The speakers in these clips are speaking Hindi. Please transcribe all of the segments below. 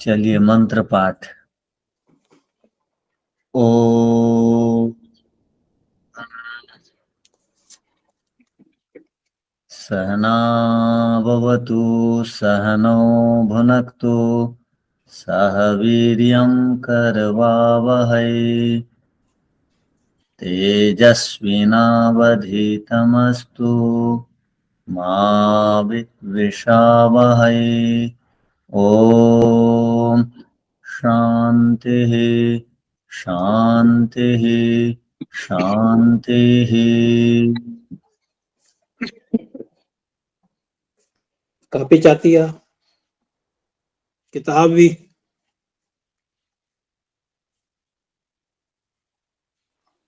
चलिए मंत्र पाठ। ओ सहना भवतु सहनौ भुनक्तु सह वीर्यं करवावहै तेजस्विनावधीतमस्तु मा विद्विषावहै। ओम शांति शांति शांति। कॉपी चाहती है, किताब भी।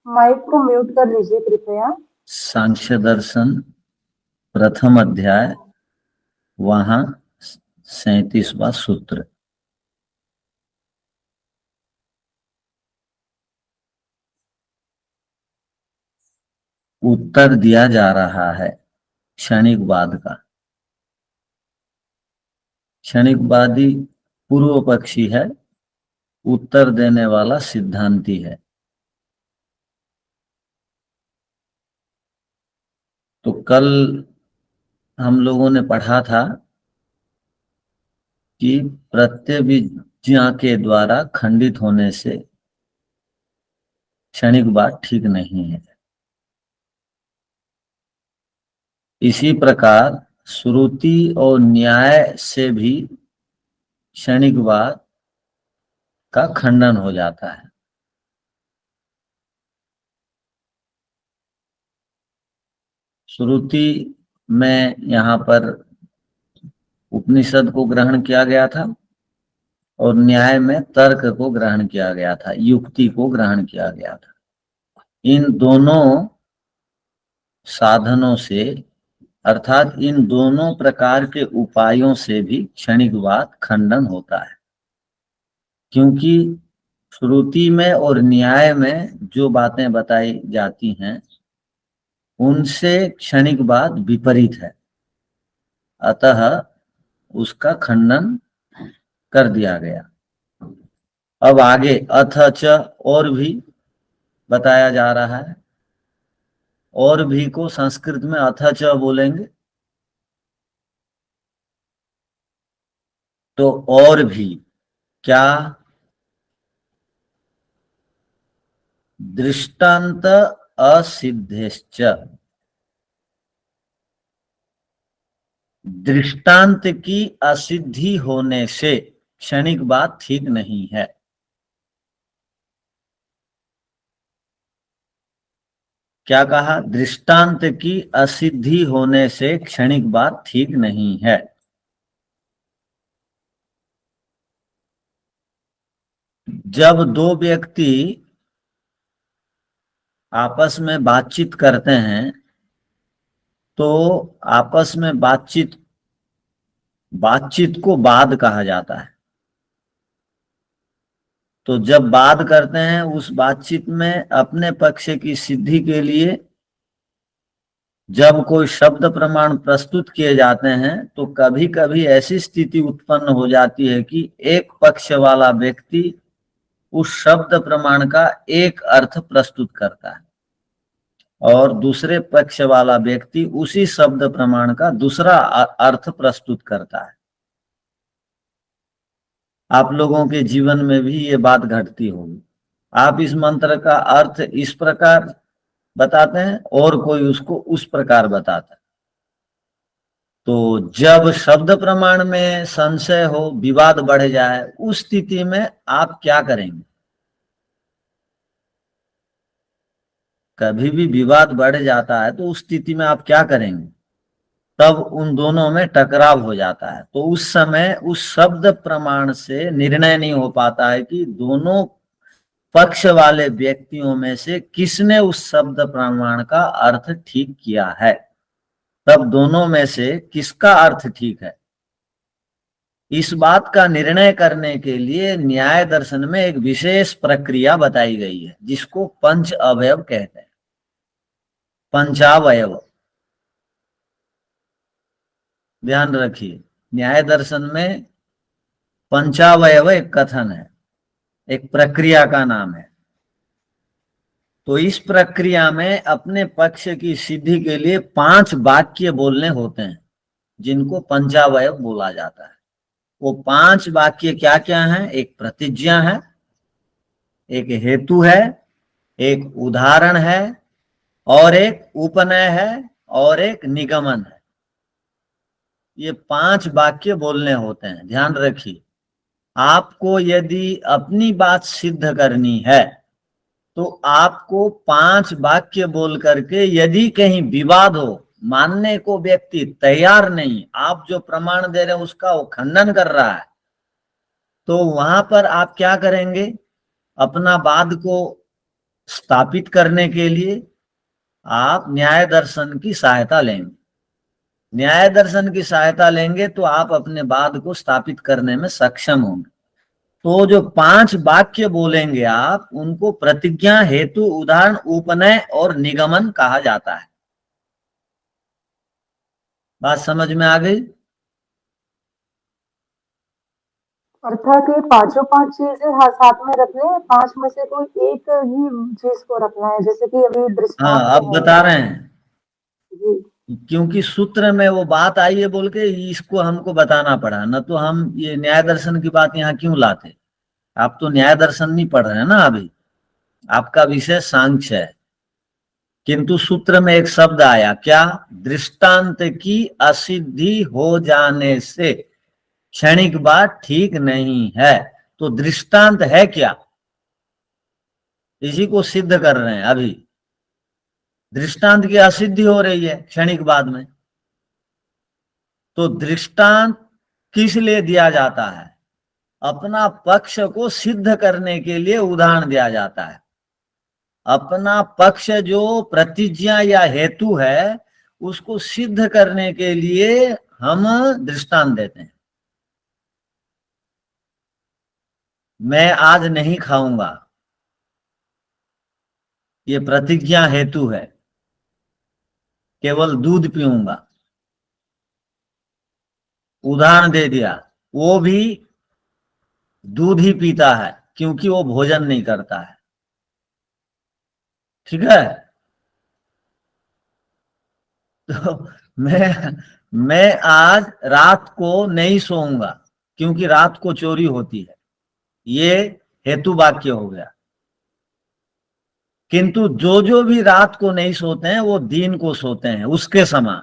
माइक को म्यूट कर लीजिए कृपया। सांख्य दर्शन प्रथम अध्याय, वहां 37वां सूत्र। उत्तर दिया जा रहा है क्षणिकवाद का। क्षणिकवादी पूर्व पक्षी है, उत्तर देने वाला सिद्धांती है। तो कल हम लोगों ने पढ़ा था कि प्रत्यभिज्ञा के द्वारा खंडित होने से क्षणिकवाद ठीक नहीं है। इसी प्रकार श्रुति और न्याय से भी क्षणिकवाद का खंडन हो जाता है। श्रुति में यहाँ पर उपनिषद को ग्रहण किया गया था और न्याय में तर्क को ग्रहण किया गया था, युक्ति को ग्रहण किया गया था। इन दोनों साधनों से अर्थात इन दोनों प्रकार के उपायों से भी क्षणिकवाद खंडन होता है, क्योंकि श्रुति में और न्याय में जो बातें बताई जाती हैं उनसे क्षणिकवाद विपरीत है, अतः उसका खंडन कर दिया गया। अब आगे अथच और भी बताया जा रहा है। और भी को संस्कृत में अथच बोलेंगे तो और भी क्या? दृष्टांत असिद्धेश्च। दृष्टांत की असिद्धि होने से क्षणिकवाद ठीक नहीं है। क्या कहा? दृष्टांत की असिद्धि होने से क्षणिकवाद ठीक नहीं है। जब दो व्यक्ति आपस में बातचीत करते हैं तो आपस में बातचीत को वाद कहा जाता है। तो जब वाद करते हैं उस बातचीत में अपने पक्ष की सिद्धि के लिए जब कोई शब्द प्रमाण प्रस्तुत किए जाते हैं तो कभी कभी ऐसी स्थिति उत्पन्न हो जाती है कि एक पक्ष वाला व्यक्ति उस शब्द प्रमाण का एक अर्थ प्रस्तुत करता है और दूसरे पक्ष वाला व्यक्ति उसी शब्द प्रमाण का दूसरा अर्थ प्रस्तुत करता है। आप लोगों के जीवन में भी ये बात घटती होगी। आप इस मंत्र का अर्थ इस प्रकार बताते हैं और कोई उसको उस प्रकार बताता है। तो जब शब्द प्रमाण में संशय हो, विवाद बढ़ जाए, उस स्थिति में आप क्या करेंगे? कभी भी विवाद बढ़ जाता है तो उस स्थिति में आप क्या करेंगे? तब उन दोनों में टकराव हो जाता है। तो उस समय उस शब्द प्रमाण से निर्णय नहीं हो पाता है कि दोनों पक्ष वाले व्यक्तियों में से किसने उस शब्द प्रमाण का अर्थ ठीक किया है। तब दोनों में से किसका अर्थ ठीक है, इस बात का निर्णय करने के लिए न्याय दर्शन में एक विशेष प्रक्रिया बताई गई है जिसको पंच अवयव कहते हैं। पंचावयव ध्यान रखिए, न्याय दर्शन में पंचावयव एक कथन है, एक प्रक्रिया का नाम है। तो इस प्रक्रिया में अपने पक्ष की सिद्धि के लिए 5 वाक्य बोलने होते हैं, जिनको पंचावयव बोला जाता है। वो 5 वाक्य क्या क्या हैं? एक प्रतिज्ञा है, एक हेतु है, एक उदाहरण है, और एक उपनय है, और एक निगमन है। ये 5 वाक्य बोलने होते हैं। ध्यान रखिए, आपको यदि अपनी बात सिद्ध करनी है तो आपको 5 वाक्य बोल करके, यदि कहीं विवाद हो, मानने को व्यक्ति तैयार नहीं, आप जो प्रमाण दे रहे हैं उसका वो खंडन कर रहा है, तो वहां पर आप क्या करेंगे? अपना वाद को स्थापित करने के लिए आप न्याय दर्शन की सहायता लेंगे। न्याय दर्शन की सहायता लेंगे तो आप अपने वाद को स्थापित करने में सक्षम होंगे। तो जो 5 वाक्य बोलेंगे आप, उनको प्रतिज्ञा, हेतु, उदाहरण, उपनय और निगमन कहा जाता है। बात समझ में आ गई? अर्थात ये पांचों 5 चीजें हर साथ में रखने हैं, 5 में से कोई एक ही चीज को रखना है, जैसे कि अभी हाँ, दृष्टांत अब है। बता रहे हैं, जी। क्योंकि सूत्र में वो बात आई है बोल के इसको हमको बताना पड़ा, न तो हम ये न्याय दर्शन की बात यहाँ क्यों लाते। आप तो न्याय दर्शन नहीं पढ़ रहे हैं ना अभी, आपका विषय सांख्य है। किंतु सूत्र में एक शब्द आया, क्या? दृष्टांत की असिद्धि हो जाने से क्षणिक बात ठीक नहीं है। तो दृष्टांत है क्या? इसी को सिद्ध कर रहे हैं अभी। दृष्टांत की असिद्धि हो रही है क्षणिक बाद में। तो दृष्टांत किस लिए दिया जाता है? अपना पक्ष को सिद्ध करने के लिए उदाहरण दिया जाता है। अपना पक्ष जो प्रतिज्ञा या हेतु है, उसको सिद्ध करने के लिए हम दृष्टांत देते हैं। मैं आज नहीं खाऊंगा, ये प्रतिज्ञा हेतु है, केवल दूध पीऊंगा। उदाहरण दे दिया, वो भी दूध ही पीता है क्योंकि वो भोजन नहीं करता है। ठीक है? तो मैं आज रात को नहीं सोऊंगा क्योंकि रात को चोरी होती है। ये हेतु वाक्य हो गया। किंतु जो जो भी रात को नहीं सोते हैं वो दिन को सोते हैं, उसके समान,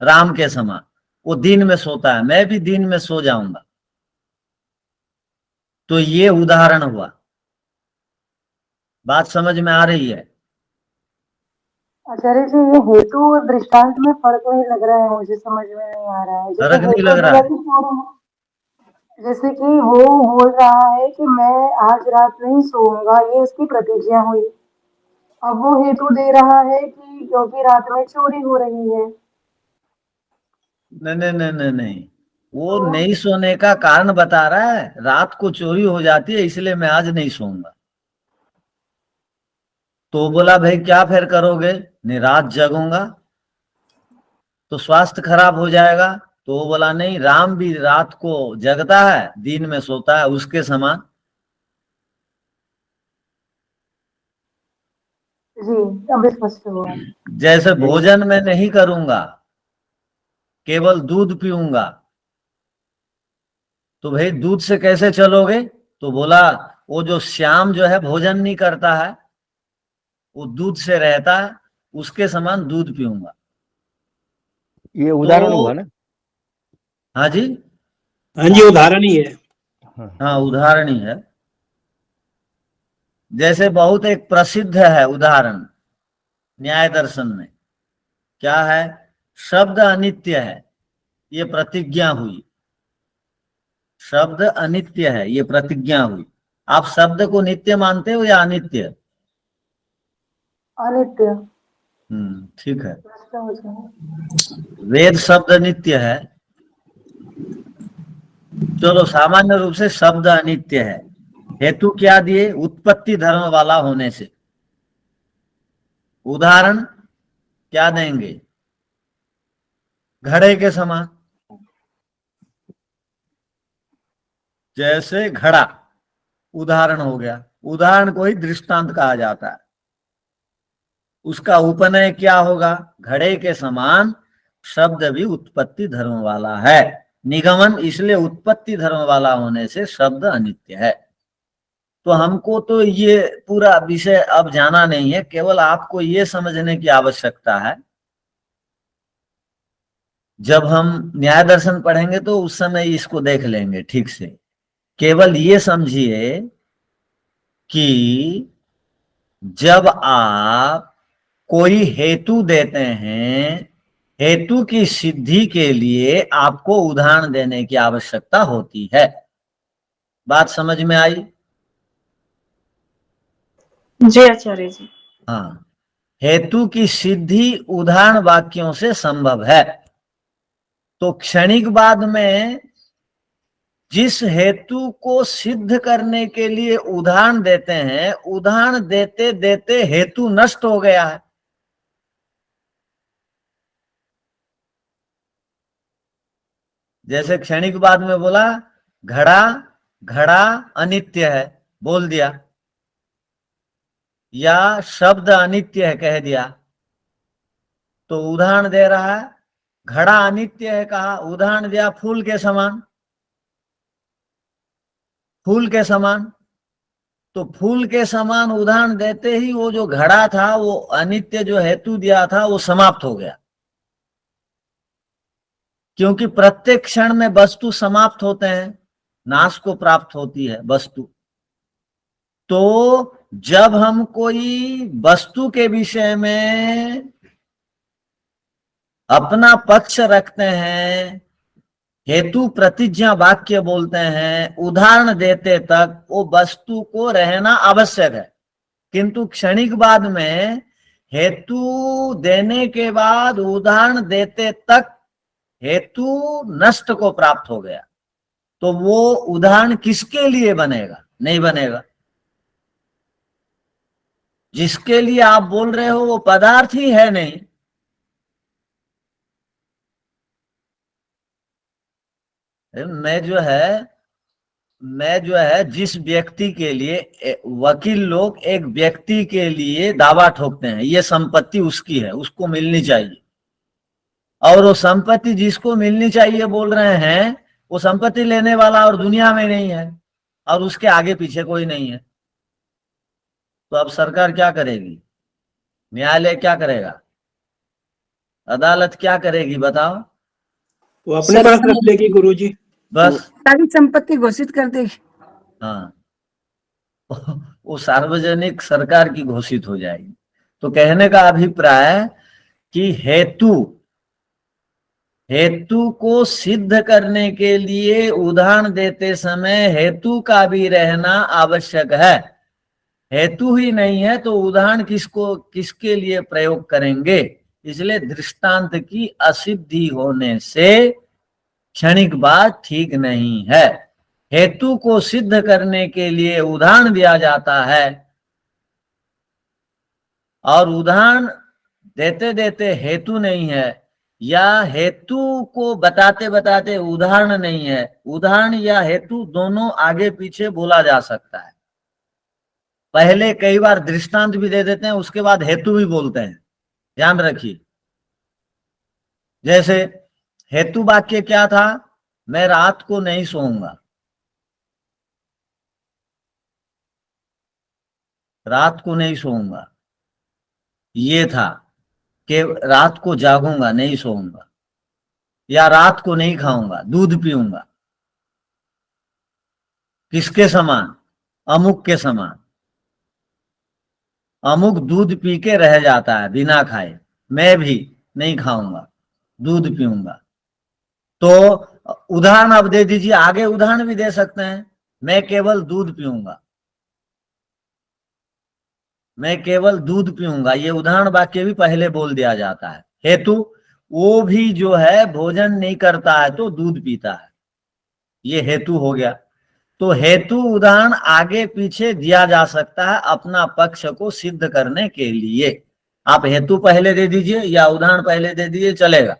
राम के समान। वो दिन में सोता है, मैं भी दिन में सो जाऊंगा। तो ये उदाहरण हुआ। बात समझ में आ रही है? आचार्य जी, ये हेतु और दृष्टांत में फर्क नहीं लग रहा है, मुझे समझ में नहीं आ रहा है। जैसे फर्क नहीं हेतु लग रहा दिया है? कि जैसे कि वो बोल रहा है कि मैं आज रात नहीं सोऊंगा, ये उसकी प्रतिज्ञा हुई। अब वो हेतु दे रहा है कि क्योंकि रात में चोरी हो रही है। नहीं नहीं नहीं नहीं नहीं, वो तो नहीं सोने का कारण बता रहा है। रात को चोरी हो जाती है इसलिए मैं आज नहीं सोऊंगा। तो बोला भाई क्या फिर करोगे? नहीं, रात जगूंगा तो स्वास्थ्य खराब हो जाएगा। तो वो बोला नहीं, राम भी रात को जगता है, दिन में सोता है, उसके समान। जी, अब स्पष्ट हुआ। जैसे भोजन मैं नहीं करूंगा, केवल दूध पीऊंगा, तो भाई दूध से कैसे चलोगे? तो बोला वो जो श्याम जो है भोजन नहीं करता है, वो दूध से रहता है, उसके समान दूध पीऊंगा। ये तो उदाहरण हुआ ना। हाँ जी, हाँ जी, उदाहरण ही है। हाँ। हाँ उदाहरण ही है। जैसे बहुत एक प्रसिद्ध है उदाहरण न्याय दर्शन में, क्या है? शब्द अनित्य है, ये प्रतिज्ञा हुई। शब्द अनित्य है, ये प्रतिज्ञा हुई। आप शब्द को नित्य मानते हो या अनित्य? अनित्य। ठीक है। स्पष्ट हो जाए। वेद शब्द नित्य है। चलो, सामान्य रूप से शब्द अनित्य है। हेतु क्या दिए? उत्पत्ति धर्म वाला होने से। उदाहरण क्या देंगे? घड़े के समान। जैसे घड़ा उदाहरण हो गया, उदाहरण को ही दृष्टांत कहा जाता है। उसका उपनय क्या होगा? घड़े के समान शब्द भी उत्पत्ति धर्म वाला है। निगमन इसलिए उत्पत्ति धर्म वाला होने से शब्द अनित्य है। तो हमको तो ये पूरा विषय अब जाना नहीं है, केवल आपको ये समझने की आवश्यकता है। जब हम न्याय दर्शन पढ़ेंगे तो उस समय इसको देख लेंगे ठीक से। केवल ये समझिए कि जब आप कोई हेतु देते हैं, हेतु की सिद्धि के लिए आपको उदाहरण देने की आवश्यकता होती है। बात समझ में आई? जी आचार्य जी। हाँ, हेतु की सिद्धि उदाहरण वाक्यों से संभव है। तो क्षणिकवाद में जिस हेतु को सिद्ध करने के लिए उदाहरण देते हैं, उदाहरण देते देते हेतु नष्ट हो गया है। जैसे क्षणिकवाद में बोला घड़ा, घड़ा अनित्य है बोल दिया, या शब्द अनित्य है कह दिया, तो उदाहरण दे रहा है। घड़ा अनित्य है कहा, उदाहरण दिया फूल के समान, फूल के समान। तो फूल के समान उदाहरण देते ही वो जो घड़ा था, वो अनित्य जो हेतु दिया था वो समाप्त हो गया। क्योंकि प्रत्येक क्षण में वस्तु समाप्त होते हैं, नाश को प्राप्त होती है वस्तु। तो जब हम कोई वस्तु के विषय में अपना पक्ष रखते हैं, हेतु प्रतिज्ञा वाक्य बोलते हैं, उदाहरण देते तक वो वस्तु को रहना आवश्यक है। किंतु क्षणिकवाद में हेतु देने के बाद उदाहरण देते तक हेतु नष्ट को प्राप्त हो गया। तो वो उदाहरण किसके लिए बनेगा? नहीं बनेगा। जिसके लिए आप बोल रहे हो वो पदार्थ ही है नहीं। मैं जो है जिस व्यक्ति के लिए, वकील लोग एक व्यक्ति के लिए दावा ठोकते हैं ये संपत्ति उसकी है, उसको मिलनी चाहिए, और वो संपत्ति जिसको मिलनी चाहिए बोल रहे हैं, वो संपत्ति लेने वाला और दुनिया में नहीं है, और उसके आगे पीछे कोई नहीं है। तो अब सरकार क्या करेगी? न्यायालय क्या करेगा? अदालत क्या करेगी बताओ? वो अपने पास रख लेगी गुरुजी। बस सारी संपत्ति घोषित कर देगी। हाँ, वो सार्वजनिक सरकार की घोषित हो जाएगी। तो कहने का अभिप्राय कि हेतु को सिद्ध करने के लिए उदाहरण देते समय हेतु का भी रहना आवश्यक है। हेतु ही नहीं है तो उदाहरण किसके लिए प्रयोग करेंगे? इसलिए दृष्टांत की असिद्धि होने से क्षणिक बात ठीक नहीं है। हेतु को सिद्ध करने के लिए उदाहरण दिया जाता है, और उदाहरण देते देते हेतु नहीं है, या हेतु को बताते बताते उदाहरण नहीं है। उदाहरण या हेतु दोनों आगे पीछे बोला जा सकता है। पहले कई बार दृष्टांत भी दे देते हैं, उसके बाद हेतु भी बोलते हैं, ध्यान रखिए। जैसे हेतु वाक्य क्या था? मैं रात को नहीं सोऊंगा। रात को नहीं सोऊंगा ये था कि रात को जागूंगा, नहीं सोऊंगा, या रात को नहीं खाऊंगा, दूध पीऊंगा। किसके समान? अमुक के समान। अमुक दूध पी के रह जाता है बिना खाए, मैं भी नहीं खाऊंगा, दूध पीऊंगा। तो उदाहरण अब दे दीजिए, आगे उदाहरण भी दे सकते हैं। मैं केवल दूध पीऊंगा, मैं केवल दूध पीऊंगा, ये उदाहरण वाक्य भी पहले बोल दिया जाता है। हेतु, वो भी जो है भोजन नहीं करता है तो दूध पीता है, ये हेतु हो गया। तो हेतु उदाहरण आगे पीछे दिया जा सकता है अपना पक्ष को सिद्ध करने के लिए। आप हेतु पहले दे दीजिए या उदाहरण पहले दे दीजिए, चलेगा।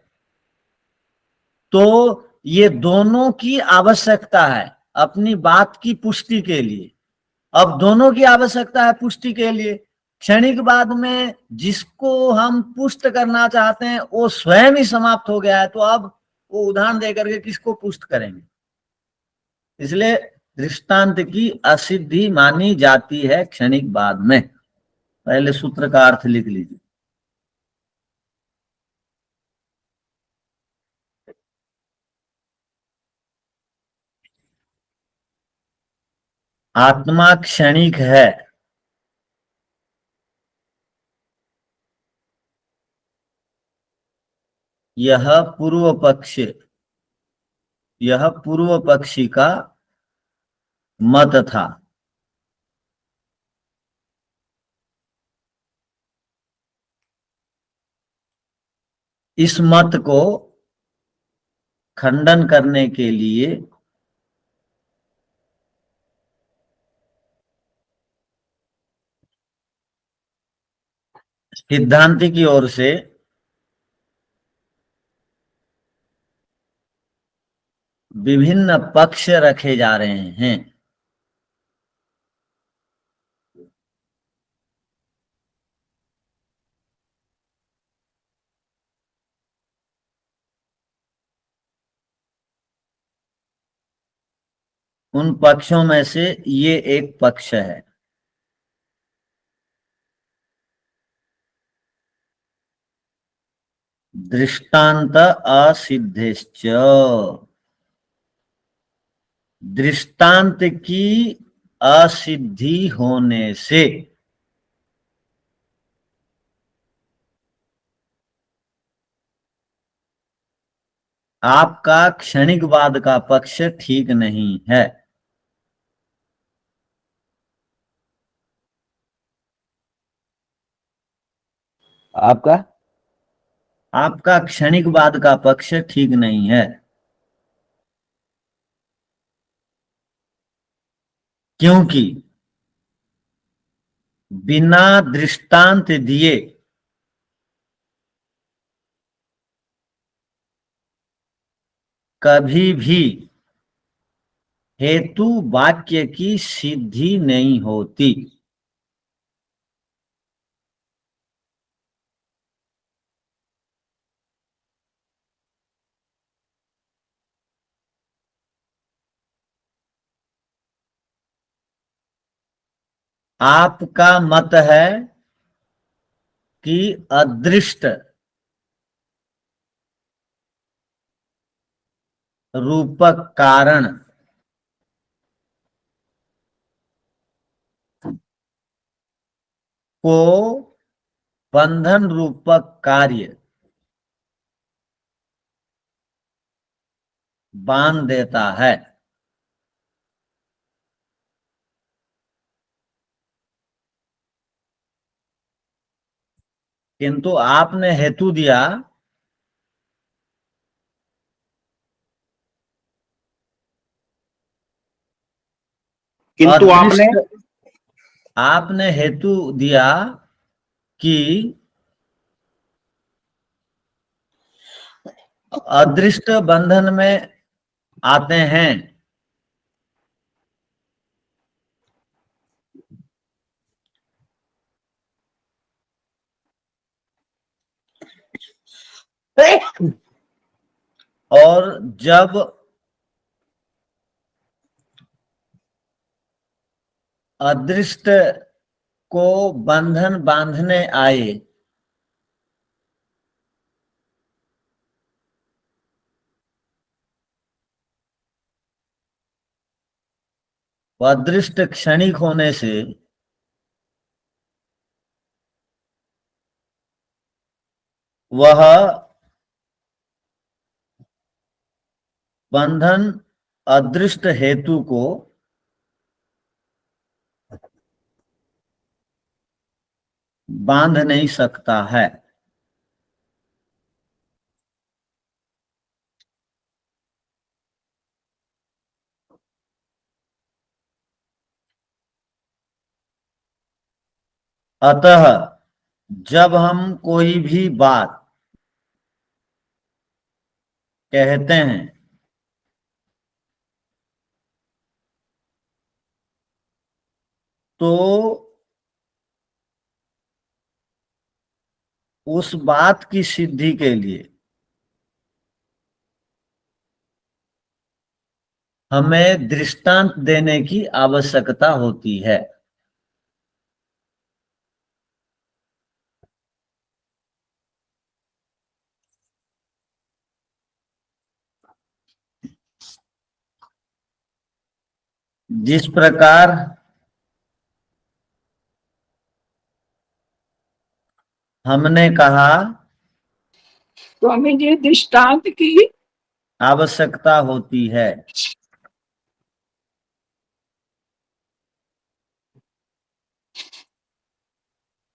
तो ये दोनों की आवश्यकता है। अपनी बात की पुष्टि के लिए। अब दोनों की आवश्यकता है पुष्टि के लिए। क्षणिकवाद में जिसको हम पुष्ट करना चाहते हैं वो स्वयं ही समाप्त हो गया है, तो अब वो उदाहरण देकर के किसको पुष्ट करेंगे। इसलिए दृष्टांत की असिद्धि मानी जाती है क्षणिकवाद में। पहले सूत्र का अर्थ लिख लीजिए। आत्मा क्षणिक है, यह पूर्व पक्षी का मत था। इस मत को खंडन करने के लिए सिद्धांति की ओर से विभिन्न पक्ष रखे जा रहे हैं। उन पक्षों में से ये एक पक्ष है। दृष्टांत असिद्धेश्च, दृष्टांत की असिद्धि होने से आपका क्षणिकवाद का पक्ष ठीक नहीं है। आपका क्षणिकवाद का पक्ष ठीक नहीं है। क्योंकि बिना दृष्टांत दिए कभी भी हेतु वाक्य की सिद्धि नहीं होती। आपका मत है कि अदृष्ट रूपक कारण को बंधन रूपक कार्य बांध देता है। किंतु आपने हेतु दिया किंतु आपने हेतु दिया कि अदृष्ट बंधन में आते हैं। और जब अदृष्ट को बंधन बांधने आए वह अदृष्ट क्षणिक होने से वह बंधन अदृष्ट हेतु को बांध नहीं सकता है। अतः जब हम कोई भी बात कहते हैं तो उस बात की सिद्धि के लिए हमें दृष्टांत देने की आवश्यकता होती है। जिस प्रकार हमने कहा स्वामी जी दृष्टांत की आवश्यकता होती है,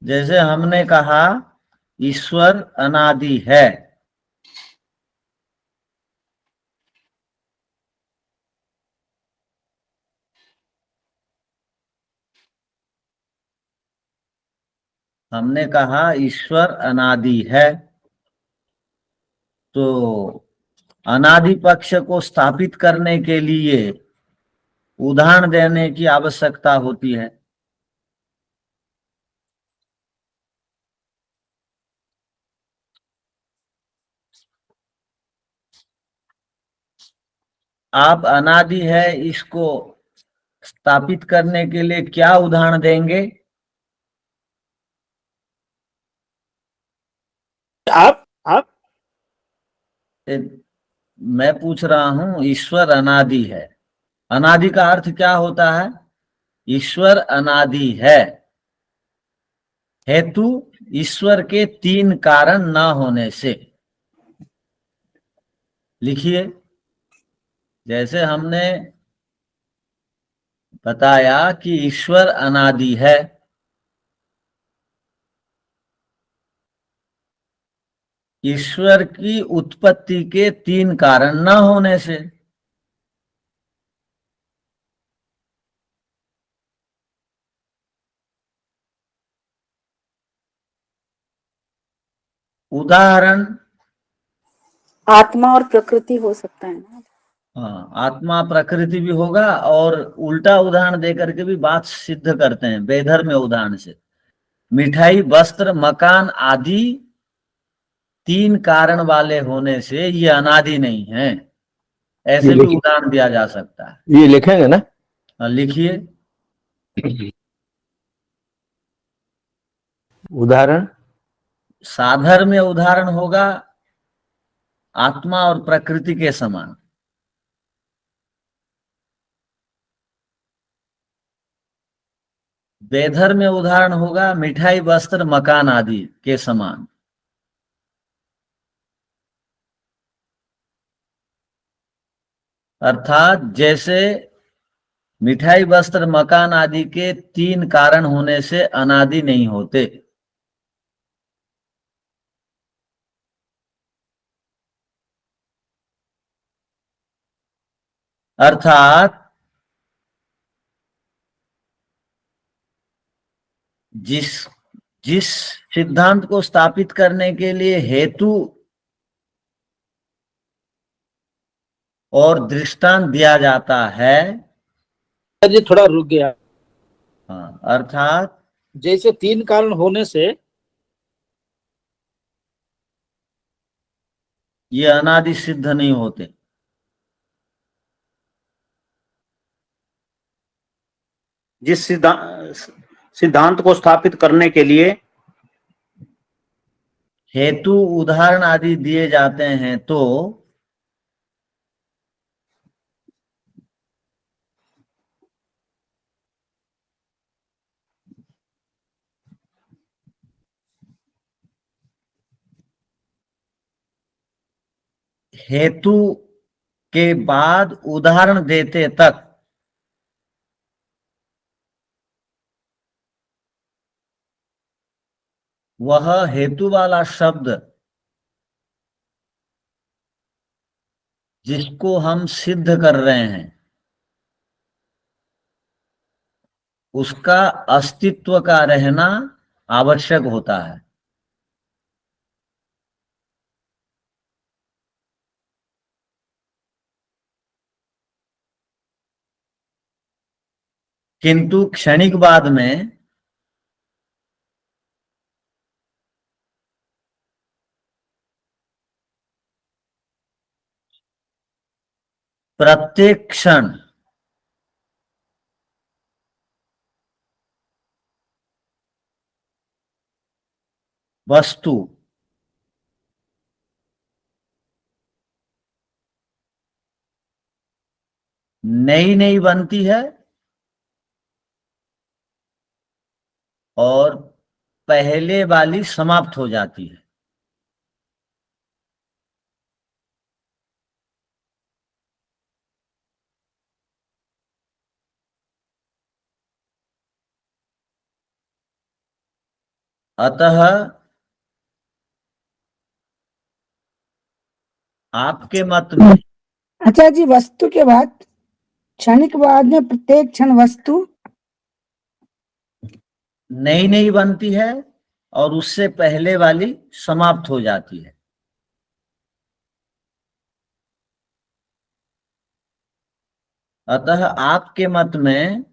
जैसे हमने कहा ईश्वर अनादि है, हमने कहा ईश्वर अनादि है, तो अनादि पक्ष को स्थापित करने के लिए उदाहरण देने की आवश्यकता होती है। आप अनादि है इसको स्थापित करने के लिए क्या उदाहरण देंगे? आप ए, मैं पूछ रहा हूं, ईश्वर अनादि है, अनादि का अर्थ क्या होता है? ईश्वर अनादि है, हेतु ईश्वर के तीन कारण न होने से। लिखिए, जैसे हमने बताया कि ईश्वर अनादि है, ईश्वर की उत्पत्ति के तीन कारण न होने से। उदाहरण, आत्मा और प्रकृति हो सकता है ना। हाँ, आत्मा प्रकृति भी होगा, और उल्टा उदाहरण देकर के भी बात सिद्ध करते हैं वेधर्म उदाहरण से। मिठाई, वस्त्र, मकान आदि तीन कारण वाले होने से ये अनादि नहीं है, ऐसे ये भी लिखिए, उदाहरण दिया जा सकता है। ये लिखेंगे ना। लिखिए, उदाहरण, साधर्म में उदाहरण होगा आत्मा और प्रकृति के समान। वेधर्म में उदाहरण होगा मिठाई, वस्त्र, मकान आदि के समान। अर्थात जैसे मिठाई, वस्त्र, मकान आदि के तीन कारण होने से अनादि नहीं होते, अर्थात जिस जिस सिद्धांत को स्थापित करने के लिए हेतु और दृष्टांत दिया जाता है, जी थोड़ा रुक गया। हाँ, अर्थात जैसे तीन कारण होने से ये अनादि सिद्ध नहीं होते। जिस सिद्धांत को स्थापित करने के लिए हेतु उदाहरण आदि दिए जाते हैं, तो हेतु के बाद उदाहरण देते तक वह हेतु वाला शब्द जिसको हम सिद्ध कर रहे हैं उसका अस्तित्व का रहना आवश्यक होता है। किंतु क्षणिकवाद में प्रत्येक क्षण वस्तु नई नई बनती है और पहले वाली समाप्त हो जाती है। अतः आपके मत में अच्छा जी, वस्तु के बाद क्षणिक बाद में प्रत्येक क्षण वस्तु नई नई बनती है और उससे पहले वाली समाप्त हो जाती है। अतः आपके मत में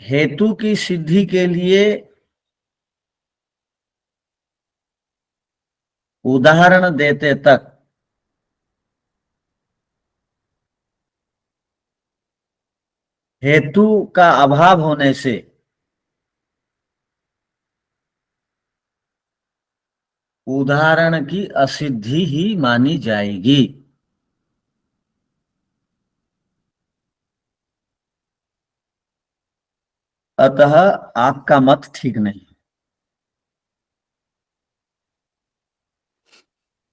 हेतु की सिद्धि के लिए उदाहरण देते तक हेतु का अभाव होने से उदाहरण की असिद्धि ही मानी जाएगी। अतः आपका मत ठीक नहीं।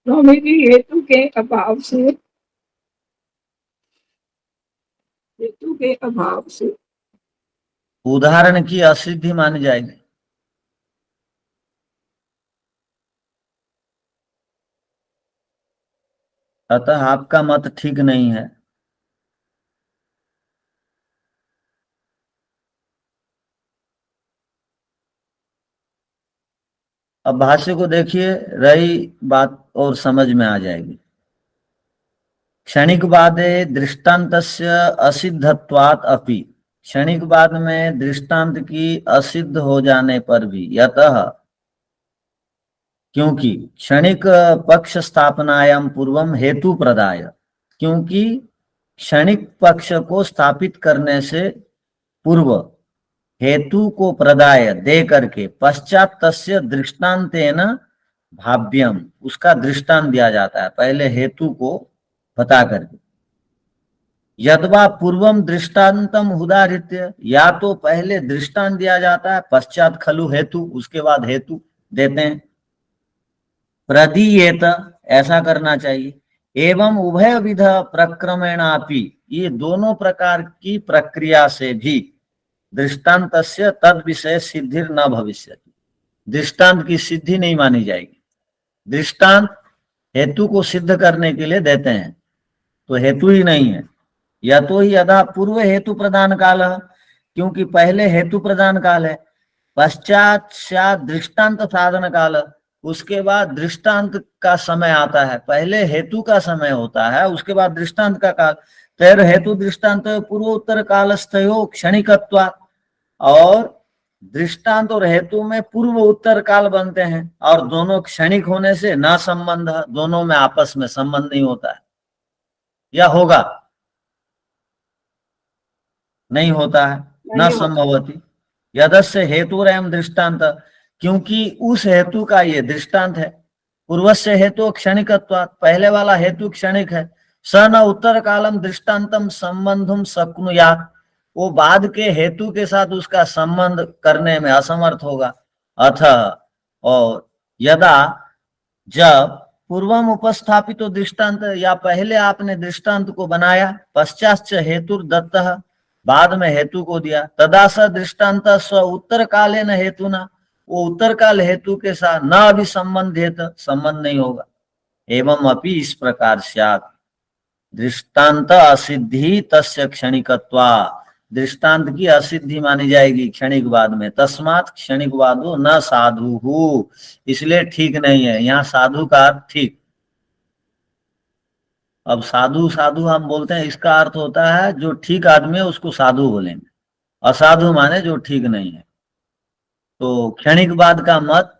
स्वामी जी, हेतु के अभाव से उदाहरण की असिद्धि मानी जाएगी। अतः आपका मत ठीक नहीं है। अब भाष्य को देखिए, रही बात और समझ में आ जाएगी। क्षणिकवादे दृष्टान्तस्य असिद्धत्वात् अपि, क्षणिकवाद में दृष्टांत की असिद्ध हो जाने पर भी, यतः क्योंकि क्षणिक पक्ष स्थापनायाम पूर्वम हेतु प्रदाय, क्योंकि क्षणिक पक्ष को स्थापित करने से पूर्व हेतु को प्रदाय दे करके पश्चात तस्य दृष्टांतेन भाव्यम, उसका दृष्टांत दिया जाता है पहले हेतु को बता करके। यद्वा पूर्वम दृष्टांतम उदाहृत्य, या तो पहले दृष्टांत दिया जाता है पश्चात खलु हेतु, उसके बाद हेतु देते हैं। प्रदीयेत, ऐसा करना चाहिए। एवं उभय विध प्रक्रमेणापि, ये दोनों प्रकार की प्रक्रिया से भी दृष्टांतस्य तद विषय सिद्धिर न भविष्यति, दृष्टांत की सिद्धि नहीं मानी जाएगी। दृष्टांत हेतु को सिद्ध करने के लिए देते हैं तो हेतु ही नहीं है। या तो ही यदा पूर्व हेतु प्रदान काल, क्योंकि पहले हेतु प्रदान काल है, पश्चात दृष्टांत साधन काल, उसके बाद दृष्टांत का समय आता है। पहले हेतु का समय होता है, उसके बाद दृष्टांत का काल। तैर हेतु दृष्टांत पूर्वोत्तर कालस्थयो क्षणिकत्वा, और दृष्टांत और हेतु में पूर्व उत्तर काल बनते हैं और दोनों क्षणिक होने से न संबंध, दोनों में आपस में संबंध नहीं होता है। या होगा? नहीं होता है, न संभवती। यदस्य हेतु एवं दृष्टांत, क्योंकि उस हेतु का ये दृष्टांत है। पूर्वस्य हेतु क्षणिकत्वात्, पहले वाला हेतु क्षणिक है। स न उत्तर कालम दृष्टांतम संबंधुम शक्नुयात्, वो बाद के हेतु के साथ उसका संबंध करने में असमर्थ होगा। अतः और यदा, जब पूर्वम उपस्थापित दृष्टांत, या पहले आपने दृष्टांत को बनाया, पश्चात हेतु दत्तः, बाद में हेतु को दिया, तदा स दृष्टांत स्व उत्तर काले न हेतु न, वो उत्तर काल हेतु के साथ न अभी संबंधित, संबंध नहीं होगा। एवं अपि, इस प्रकार स्यात् दृष्टांत असिद्धि तस्य क्षणिकत्वा, दृष्टांत की असिद्धि मानी जाएगी क्षणिकवाद में। तस्मात् क्षणिकवादो न साधु, इसलिए ठीक नहीं है। यहाँ साधु का ठीक। अब साधु साधु हम बोलते हैं, इसका अर्थ होता है जो ठीक आदमी है उसको साधु बोलेंगे, असाधु माने जो ठीक नहीं है। तो क्षणिकवाद का मत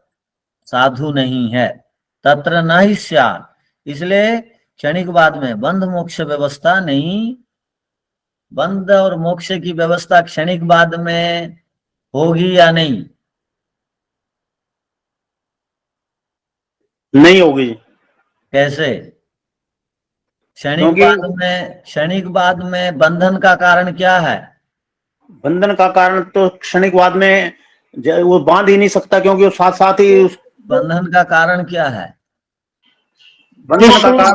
साधु नहीं है, तत्र न ही स्यात्, इसलिए क्षणिकवाद में बंध मोक्ष व्यवस्था नहीं, बंध और मोक्ष की व्यवस्था क्षणिकवाद में होगी या नहीं? नहीं होगी। कैसे? क्षणिकवाद में बंधन का कारण क्या है? बंधन का कारण तो क्षणिकवाद में वो बांध ही नहीं सकता, क्योंकि वो साथ साथ ही बंधन का कारण क्या है? बंधन का कारण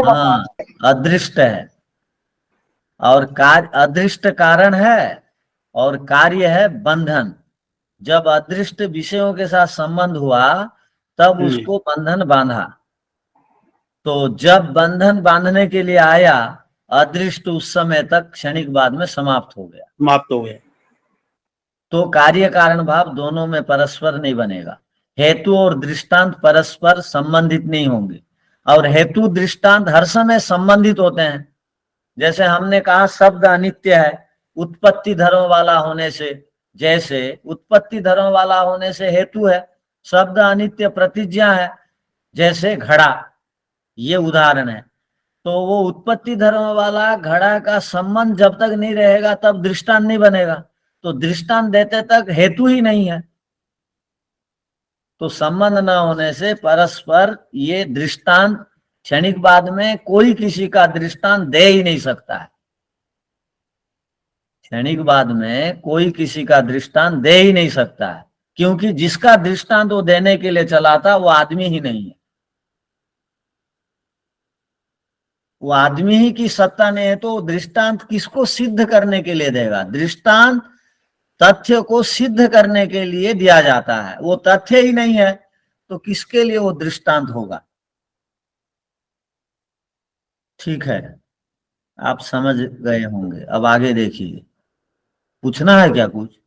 हाँ, अदृष्ट है, और कार्य अदृष्ट कारण है और कार्य है बंधन। जब अदृष्ट विषयों के साथ संबंध हुआ तब उसको बंधन बांधा। तो जब बंधन बांधने के लिए आया अदृष्ट, उस समय तक क्षणिकवाद में समाप्त हो गया। तो कार्य कारण भाव दोनों में परस्पर नहीं बनेगा, हेतु और दृष्टांत परस्पर संबंधित नहीं होंगे, और हेतु दृष्टांत हर समय संबंधित होते हैं। जैसे हमने कहा शब्द अनित्य है उत्पत्ति धर्म वाला होने से, जैसे उत्पत्ति धर्म वाला होने से हेतु है, शब्द अनित्य प्रतिज्ञा है, जैसे घड़ा, ये उदाहरण है। तो वो उत्पत्ति धर्म वाला घड़ा का संबंध जब तक नहीं रहेगा तब दृष्टांत नहीं बनेगा, तो दृष्टांत देते तक हेतु ही नहीं है। तो संबंध न होने से परस्पर ये दृष्टांत, क्षणिकवाद में कोई किसी का दृष्टांत दे ही नहीं सकता है। क्षणिकवाद में कोई किसी का दृष्टांत दे ही नहीं सकता है, क्योंकि जिसका दृष्टांत वो देने के लिए चला था वो आदमी ही नहीं है, वो आदमी ही की सत्ता नहीं है। तो दृष्टांत किसको सिद्ध करने के लिए देगा? दृष्टांत तथ्य को सिद्ध करने के लिए दिया जाता है, वो तथ्य ही नहीं है तो किसके लिए वो दृष्टांत होगा? ठीक है, आप समझ गए होंगे। अब आगे देखिए, पूछना है क्या कुछ?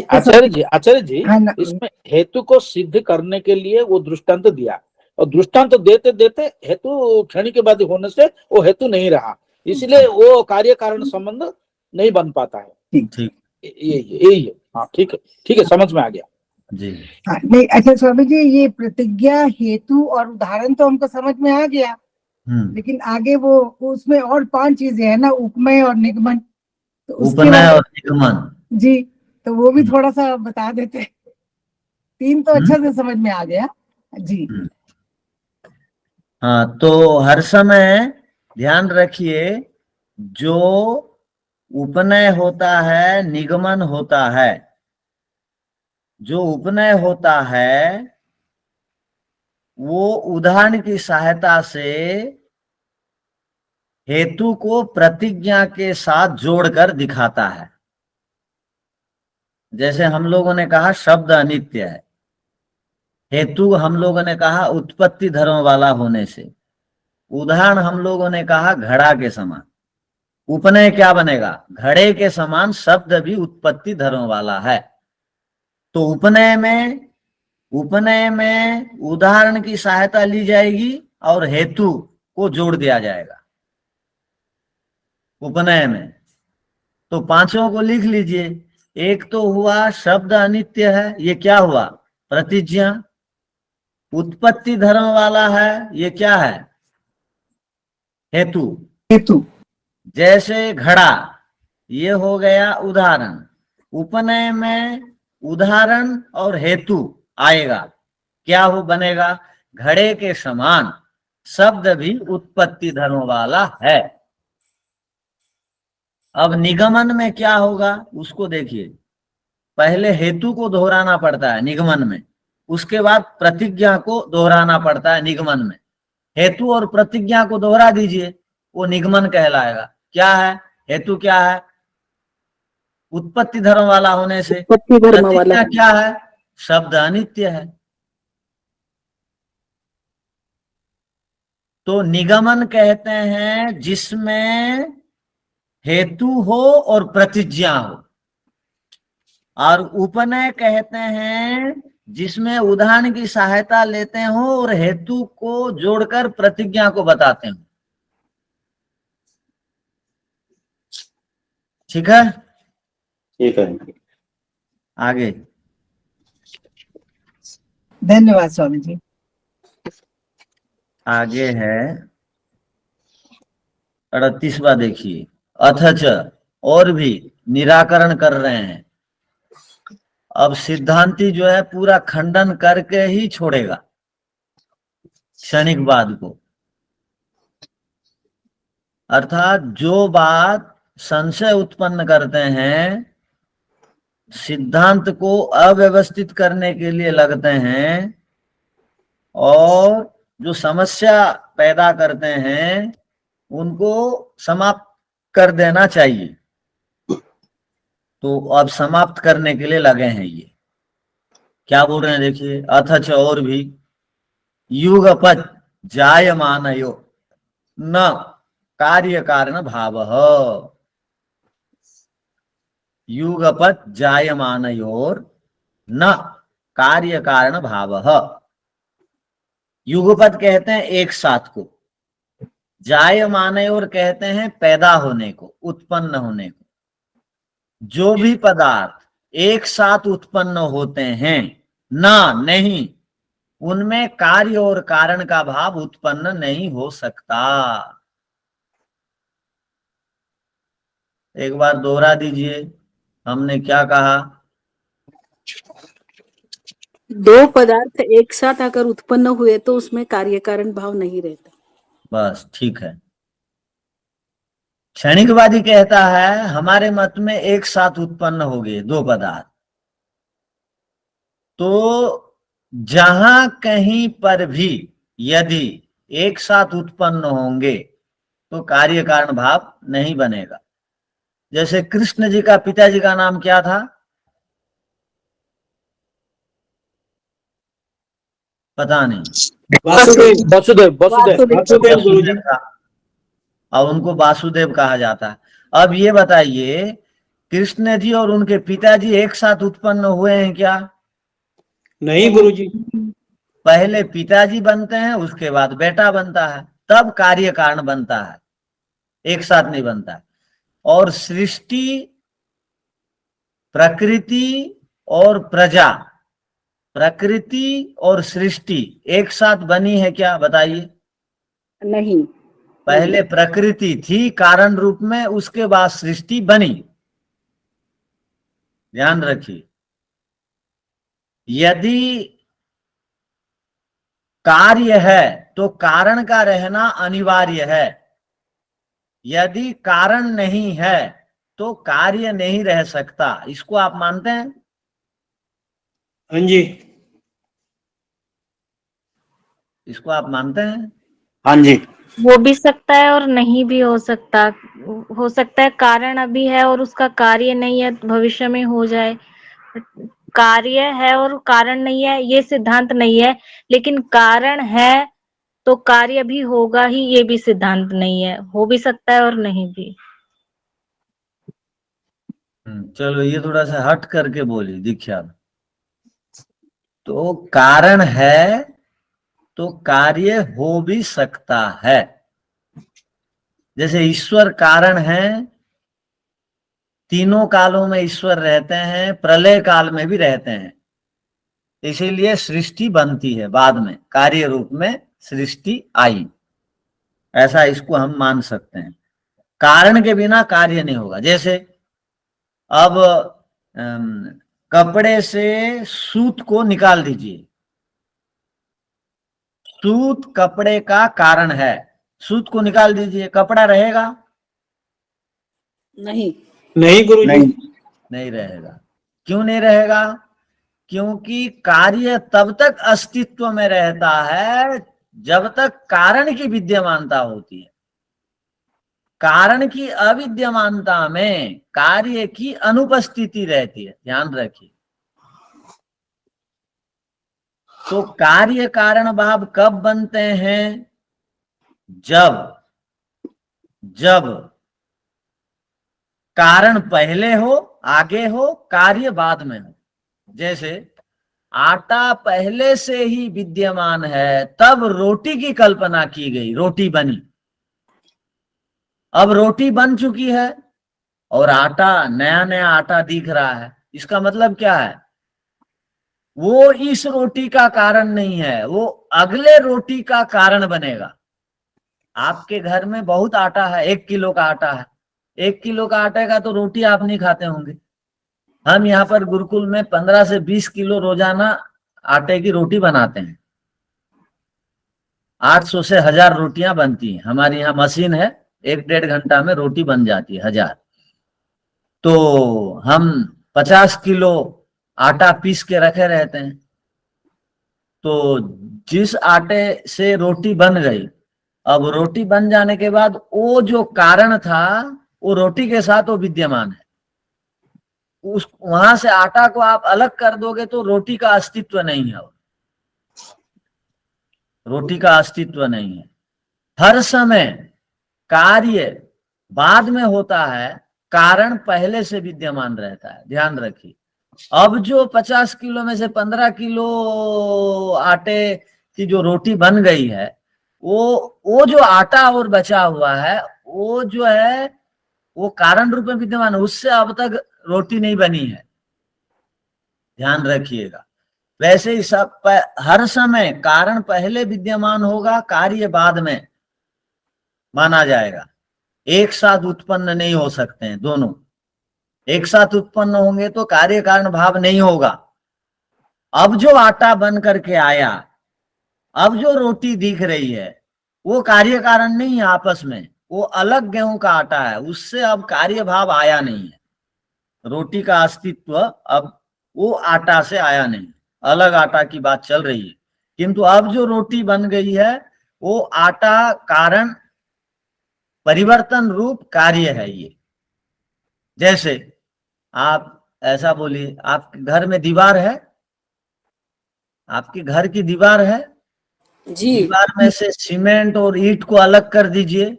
आचार्य जी इसमें हेतु को सिद्ध करने के लिए वो दृष्टांत दिया, और दृष्टांत देते देते हेतु क्षणिकवादी होने से वो हेतु नहीं रहा, इसलिए वो कार्य कारण संबंध नहीं बन पाता है। ठीक, यही है। हाँ ठीक है, समझ में आ गया जी। हाँ, नहीं अच्छा स्वामी जी, ये प्रतिज्ञा हेतु और उदाहरण तो हमको समझ में आ गया, लेकिन आगे वो उसमें और 5 चीजें है ना, उपमेय और निगमन, तो उपनय और निगमन जी, तो वो भी थोड़ा सा बता देते। 3 तो अच्छा से समझ में आ गया जी। हाँ, तो हर समय ध्यान रखिए, जो उपनय होता है निगमन होता है। जो उपनय होता है वो उदाहरण की सहायता से हेतु को प्रतिज्ञा के साथ जोड़कर दिखाता है। जैसे हम लोगों ने कहा शब्द अनित्य है, हेतु हम लोगों ने कहा उत्पत्ति धर्म वाला होने से, उदाहरण हम लोगों ने कहा घड़ा के समान। उपनय क्या बनेगा? घड़े के समान शब्द भी उत्पत्ति धर्म वाला है। तो उपनय में उदाहरण की सहायता ली जाएगी और हेतु को जोड़ दिया जाएगा उपनय में। तो 5 को लिख लीजिए। एक तो हुआ शब्द अनित्य है, ये क्या हुआ? प्रतिज्ञा। उत्पत्ति धर्म वाला है, ये क्या है? हेतु। जैसे घड़ा, ये हो गया उदाहरण। उपनय में उदाहरण और हेतु आएगा, क्या हो बनेगा? घड़े के समान शब्द भी उत्पत्ति धर्म वाला है। अब निगमन में क्या होगा उसको देखिए। पहले हेतु को दोहराना पड़ता है निगमन में, उसके बाद प्रतिज्ञा को दोहराना पड़ता है निगमन में। हेतु और प्रतिज्ञा को दोहरा दीजिए, वो निगमन कहलाएगा। क्या है? हेतु क्या है? उत्पत्ति धर्म वाला होने से। प्रतिज्ञा क्या है? शब्द अनित्य है। तो निगमन कहते हैं जिसमें हेतु हो और प्रतिज्ञा हो, और उपनय कहते हैं जिसमें उदाहरण की सहायता लेते हो और हेतु को जोड़कर प्रतिज्ञा को बताते हो। ठीक है, ठीक है। आगे। धन्यवाद स्वामी जी। आगे है 38वां, देखिए। अथच, और भी निराकरण कर रहे हैं। अब सिद्धांती जो है पूरा खंडन करके ही छोड़ेगा क्षणिकवाद को। अर्थात जो बात संशय उत्पन्न करते हैं, सिद्धांत को अव्यवस्थित करने के लिए लगते हैं, और जो समस्या पैदा करते हैं, उनको समाप्त कर देना चाहिए। तो अब समाप्त करने के लिए लगे हैं ये। क्या बोल रहे हैं, देखिए। अथच, और भी, युगपत् जायमानयो न कार्य कारण भावः। युगपत् जायमानयोर न कार्य कारण भावः। युगपत कहते हैं एक साथ को, जायमानयोर कहते हैं पैदा होने को, उत्पन्न होने को। जो भी पदार्थ एक साथ उत्पन्न होते हैं, ना, नहीं, उनमें कार्य और कारण का भाव उत्पन्न नहीं हो सकता। एक बार दोहरा दीजिए, हमने क्या कहा? दो पदार्थ एक साथ आकर उत्पन्न हुए तो उसमें कार्य कारण भाव नहीं रहता। बस ठीक है। क्षणिकवादी कहता है हमारे मत में एक साथ उत्पन्न हो गए दो पदार्थ, तो जहां कहीं पर भी यदि एक साथ उत्पन्न होंगे तो कार्य कारण भाव नहीं बनेगा। जैसे कृष्ण जी का पिताजी का नाम क्या था? पता नहीं। वासुदेव वासुदेव वासुदेव गुरुजी का, और उनको वासुदेव कहा जाता है। अब ये बताइए, कृष्ण जी और उनके पिताजी एक साथ उत्पन्न हुए हैं क्या? नहीं गुरुजी। पहले पिताजी बनते हैं, उसके बाद बेटा बनता है, तब कार्य कारण बनता है, एक साथ नहीं बनता है। और सृष्टि, प्रकृति और प्रजा, प्रकृति और सृष्टि एक साथ बनी है क्या? बताइए। नहीं। पहले प्रकृति थी कारण रूप में, उसके बाद सृष्टि बनी। ध्यान रखिए, यदि कार्य है तो कारण का रहना अनिवार्य है। यदि कारण नहीं है तो कार्य नहीं रह सकता। इसको आप मानते हैं? हाँ जी। इसको आप मानते हैं? हाँ जी। हो भी सकता है और नहीं भी हो सकता। हो सकता है कारण अभी है और उसका कार्य नहीं है, भविष्य में हो जाए। कार्य है और कारण नहीं है, ये सिद्धांत नहीं है। लेकिन कारण है तो कार्य भी होगा ही, ये भी सिद्धांत नहीं है। हो भी सकता है और नहीं भी। चलो ये थोड़ा सा हट करके बोली दीक्षा। तो कारण है तो कार्य हो भी सकता है। जैसे ईश्वर कारण है, तीनों कालों में ईश्वर रहते हैं, प्रलय काल में भी रहते हैं, इसीलिए सृष्टि बनती है बाद में, कार्य रूप में सृष्टि आई। ऐसा इसको हम मान सकते हैं। कारण के बिना कार्य नहीं होगा। जैसे अब कपड़े से सूत को निकाल दीजिए, सूत कपड़े का कारण है, सूत को निकाल दीजिए, कपड़ा रहेगा? नहीं। नहीं गुरुजी। नहीं रहेगा। क्यों नहीं रहेगा? क्योंकि कार्य तब तक अस्तित्व में रहता है जब तक कारण की विद्यमानता होती है। कारण की अविद्यमानता में कार्य की अनुपस्थिति रहती है। ध्यान रखिए। तो कार्य कारण भाव कब बनते हैं? जब कारण पहले हो, आगे हो, कार्य बाद में हो। जैसे आटा पहले से ही विद्यमान है, तब रोटी की कल्पना की गई, रोटी बनी। अब रोटी बन चुकी है और आटा, नया नया आटा दिख रहा है। इसका मतलब क्या है? वो इस रोटी का कारण नहीं है, वो अगले रोटी का कारण बनेगा। आपके घर में बहुत आटा है, 1 किलो का आटा है, 1 किलो का आटे का तो रोटी आप नहीं खाते होंगे। हम यहाँ पर गुरुकुल में 15 से 20 किलो रोजाना आटे की रोटी बनाते हैं। 800 से 1000 रोटियां बनती हैं। हमारी यहाँ मशीन है, 1-1.5 घंटा में रोटी बन जाती है 1000। तो हम 50 किलो आटा पीस के रखे रहते हैं। तो जिस आटे से रोटी बन गई, अब रोटी बन जाने के बाद वो जो कारण था वो रोटी के साथ वो विद्यमान है। उस वहां से आटा को आप अलग कर दोगे तो रोटी का अस्तित्व नहीं है, रोटी का अस्तित्व नहीं है। हर समय कार्य बाद में होता है, कारण पहले से विद्यमान रहता है, ध्यान रखिए। अब जो 50 किलो में से 15 किलो आटे की जो रोटी बन गई है, वो जो आटा और बचा हुआ है, वो जो है वो कारण रूप में विद्यमान है, उससे अब तक रोटी नहीं बनी है, ध्यान रखिएगा। वैसे ही सब हर समय कारण पहले विद्यमान होगा, कार्य बाद में माना जाएगा। एक साथ उत्पन्न नहीं हो सकते हैं दोनों। एक साथ उत्पन्न होंगे तो कार्य कारण भाव नहीं होगा। अब जो आटा बन करके आया, अब जो रोटी दिख रही है, वो कार्य कारण नहीं है आपस में, वो अलग गेहूं का आटा है, उससे अब कार्य भाव आया नहीं है। रोटी का अस्तित्व अब वो आटा से आया नहीं, अलग आटा की बात चल रही है। किंतु अब जो रोटी बन गई है वो आटा कारण परिवर्तन रूप कार्य है। ये जैसे आप ऐसा बोलिए, आपके घर में दीवार है, आपके घर की दीवार है जी, दीवार में से सीमेंट और ईंट को अलग कर दीजिए,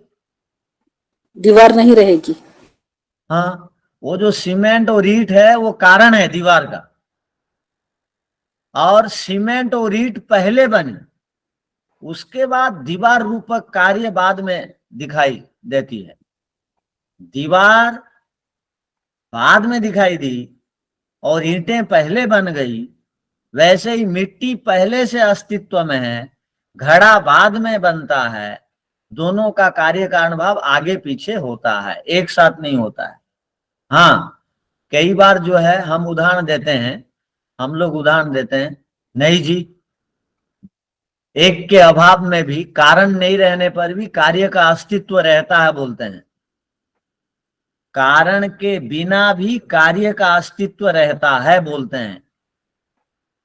दीवार नहीं रहेगी। हाँ, वो जो सीमेंट और ईंट है वो कारण है दीवार का, और सीमेंट और ईंट पहले बनी, उसके बाद दीवार रूपक कार्य बाद में दिखाई देती है। दीवार बाद में दिखाई दी और ईंटें पहले बन गई। वैसे ही मिट्टी पहले से अस्तित्व में है, घड़ा बाद में बनता है। दोनों का कार्य कारण भाव आगे पीछे होता है, एक साथ नहीं होता है। हाँ, कई बार जो है हम उदाहरण देते हैं, हम लोग उदाहरण देते हैं, नहीं जी, एक के अभाव में भी, कारण नहीं रहने पर भी कार्य का अस्तित्व रहता है बोलते हैं। कारण के बिना भी कार्य का अस्तित्व रहता है बोलते हैं।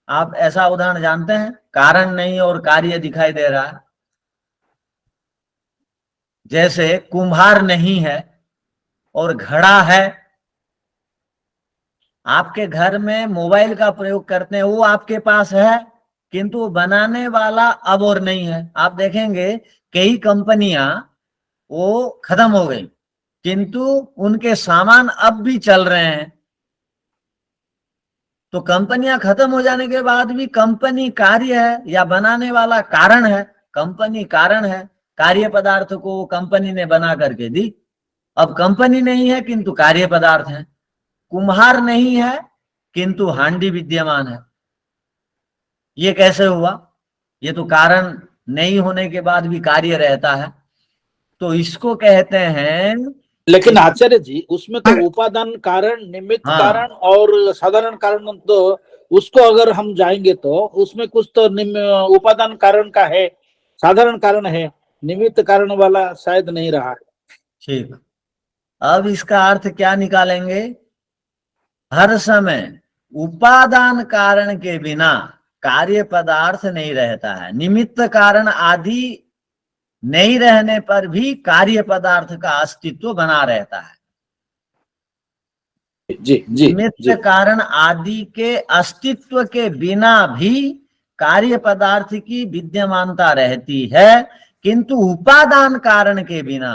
आप ऐसा उदाहरण जानते हैं? कारण नहीं और कार्य दिखाई दे रहा है। जैसे कुम्हार नहीं है और घड़ा है। आपके घर में मोबाइल का प्रयोग करते हैं, वो आपके पास है, किंतु बनाने वाला अब और नहीं है। आप देखेंगे कई कंपनियां वो खत्म हो गई, किंतु उनके सामान अब भी चल रहे हैं। तो कंपनियां खत्म हो जाने के बाद भी कंपनी कार्य है या बनाने वाला कारण है? कंपनी कारण है, कार्य पदार्थ को कंपनी ने बना करके दी। अब कंपनी नहीं है किंतु कार्य पदार्थ है। कुम्हार नहीं है किंतु हांडी विद्यमान है। ये कैसे हुआ? ये तो कारण नहीं होने के बाद भी कार्य रहता है। तो इसको कहते हैं। लेकिन आचार्य जी, उसमें तो उपादान कारण, निमित्त हाँ। कारण और साधारण कारण, तो उसको अगर हम जाएंगे तो उसमें कुछ तो उपादान कारण का है, साधारण कारण है, निमित्त कारण वाला शायद नहीं रहा। ठीक, अब इसका अर्थ क्या निकालेंगे? हर समय उपादान कारण के बिना कार्य पदार्थ नहीं रहता है। निमित्त कारण आदि नहीं रहने पर भी कार्य पदार्थ का अस्तित्व बना रहता है। जी जी, निमित्त कारण आदि के अस्तित्व के बिना भी कार्य पदार्थ की विद्यमानता रहती है, किंतु उपादान कारण के बिना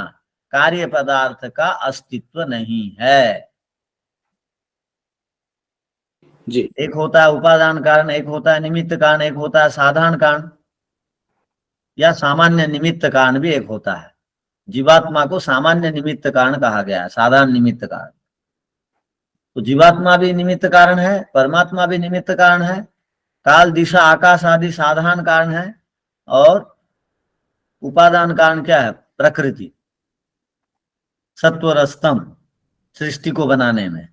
कार्य पदार्थ का अस्तित्व नहीं है। जी। एक होता है उपादान कारण, एक होता है निमित्त कारण, एक होता है साधारण कारण या सामान्य निमित्त कारण भी एक होता है। जीवात्मा को सामान्य निमित्त कारण कहा गया है, साधारण निमित्त कारण। तो जीवात्मा भी निमित्त कारण है, परमात्मा भी निमित्त कारण है, काल दिशा आकाश आदि साधारण कारण है, और उपादान कारण क्या है? प्रकृति, सत्वर स्तंभ सृष्टि को बनाने में।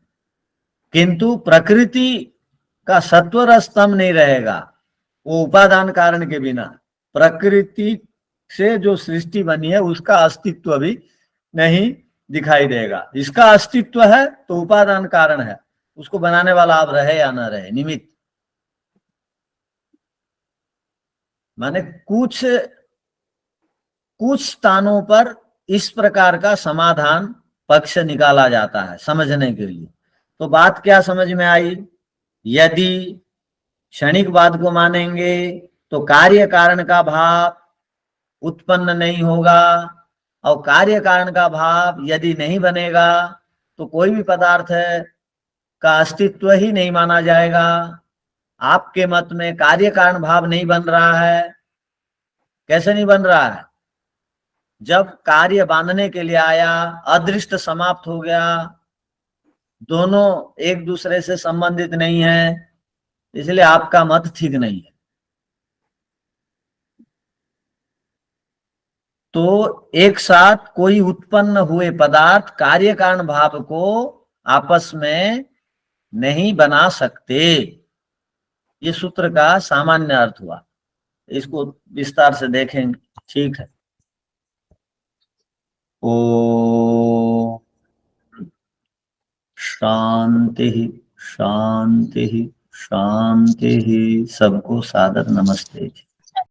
किंतु प्रकृति का सत्वर स्तंभ नहीं रहेगा वो उपादान कारण के बिना। प्रकृति से जो सृष्टि बनी है उसका अस्तित्व भी नहीं दिखाई देगा। इसका अस्तित्व है तो उपादान कारण है, उसको बनाने वाला आप रहे या ना रहे, निमित्त। माने कुछ स्थानों पर इस प्रकार का समाधान पक्ष निकाला जाता है समझने के लिए। तो बात क्या समझ में आई? यदि क्षणिकवाद को मानेंगे तो कार्य कारण का भाव उत्पन्न नहीं होगा, और कार्य कारण का भाव यदि नहीं बनेगा तो कोई भी पदार्थ का अस्तित्व ही नहीं माना जाएगा। आपके मत में कार्य कारण भाव नहीं बन रहा है। कैसे नहीं बन रहा है? जब कार्य बांधने के लिए आया, अदृष्ट समाप्त हो गया, दोनों एक दूसरे से संबंधित नहीं है, इसलिए आपका मत ठीक नहीं है। तो एक साथ कोई उत्पन्न हुए पदार्थ कार्य कारण भाव को आपस में नहीं बना सकते, ये सूत्र का सामान्य अर्थ हुआ। इसको विस्तार से देखेंगे, ठीक है। ओ शांति शांति शांति। सबको सादर नमस्ते।